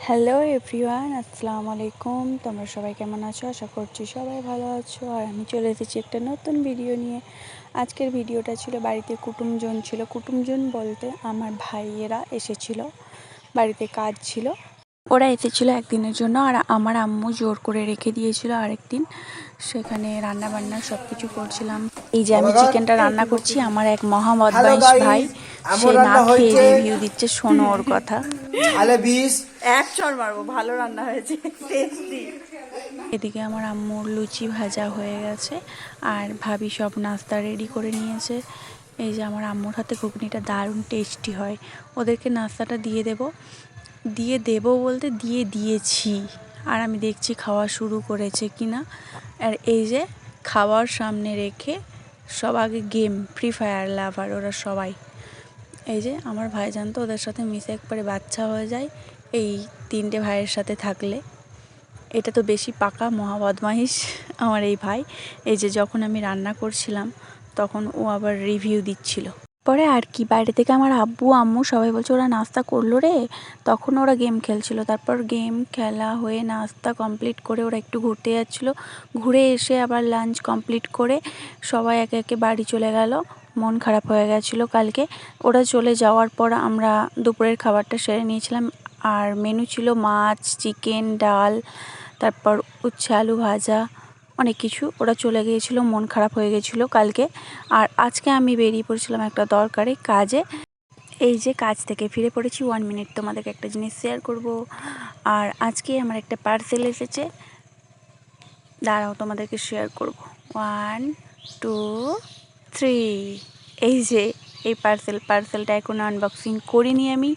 Hello everyone, আসসালামু আলাইকুম। তোমরা সবাই কেমন আছো? আশা করছি সবাই ভালো আছো। আর আমি চলে এসেছি একটা নতুন ভিডিও নিয়ে। আজকের ভিডিওটা ছিল বাড়িতে কুটুমজন ছিল। কুটুমজন বলতে আমার ভাইয়েরা এসেছিল, বাড়িতে কাজ ছিল, ওরা এসেছিলো একদিনের জন্য। আর আমার আম্মু জোর করে রেখে দিয়েছিল আরেকদিন। সেখানে রান্না বান্না সব কিছু করছিলাম। এই যে আমি চিকেনটা রান্না করছি, আমার এক মহা হ্যালো বদমাইশ ভাই, গাইস, সে আমার না রান্না খেয়ে হয়েছে রিভিউ দিচ্ছে, শোনো ওর কথা। ঝালে বিষ। এক চড় মারবো, ভালো রান্না হয়েছে, টেস্টি। এদিকে আমার আম্মুর লুচি ভাজা হয়ে গেছে আর ভাবি সব নাস্তা রেডি করে নিয়েছে। এই যে আমার আম্মুর হাতে ঘুগনিটা দারুণ টেস্টি হয়। ওদেরকে নাস্তাটা দিয়ে দেবো বলতে দিয়ে দিয়েছি। আর আমি দেখছি খাওয়া শুরু করেছে কি না। আর এই যে খাওয়ার সামনে রেখে সব আগে গেম, ফ্রি ফায়ার লাভার ওরা সবাই। এই যে আমার ভাইজান তো ওদের সাথে মিশে একবারে বাচ্চা হয়ে যায় এই তিনটে ভাইয়ের সাথে থাকলে। এটা তো বেশি পাকা মহা বদমাইশ আমার এই ভাই। এই যে যখন আমি রান্না করছিলাম তখন ও আবার রিভিউ দিচ্ছিল। পরে আর কি, বাইরে থেকে আমার আব্বু আম্মু সবাই বলছে ওরা নাস্তা করলো রে, তখন ওরা গেম খেলছিল। তারপর গেম খেলা হয়ে নাস্তা কমপ্লিট করে ওরা একটু ঘুরতে যাচ্ছিলো। ঘুরে এসে আবার লাঞ্চ কমপ্লিট করে সবাই একে একে বাড়ি চলে গেল। মন খারাপ হয়ে গেছিলো কালকে। ওরা চলে যাওয়ার পর আমরা দুপুরের খাবারটা সেরে নিয়েছিলাম। আর মেনু ছিল মাছ, চিকেন, ডাল, তারপর উচ্ছে আলু ভাজা, অনেক কিছু। ওরা চলে গিয়েছিলো, মন খারাপ হয়ে গেছিলো কালকে। আর আজকে আমি বেরিয়ে পড়েছিলাম একটা দরকারি কাজে। এই যে কাজ থেকে ফিরে পড়েছি। 1 মিনিট তোমাদেরকে একটা জিনিস শেয়ার করব। আর আজকে আমার একটা পার্সেল এসেছে, দাঁড়াও তোমাদেরকে শেয়ার করব। 1 2 3। এই যে এই পার্সেলটা এখন আনবক্সিং করিনি আমি।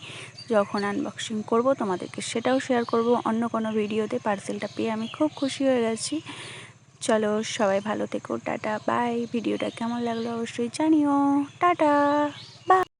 যখন আনবক্সিং করব তোমাদেরকে সেটাও শেয়ার করব অন্য কোনো ভিডিওতে। পার্সেলটা পেয়ে আমি খুব খুশি হয়ে গেছি। চলো সবাই ভালো থেকো, টাটা বাই। ভিডিওটা কেমন লাগলো অবশ্যই জানিও। Tata bye.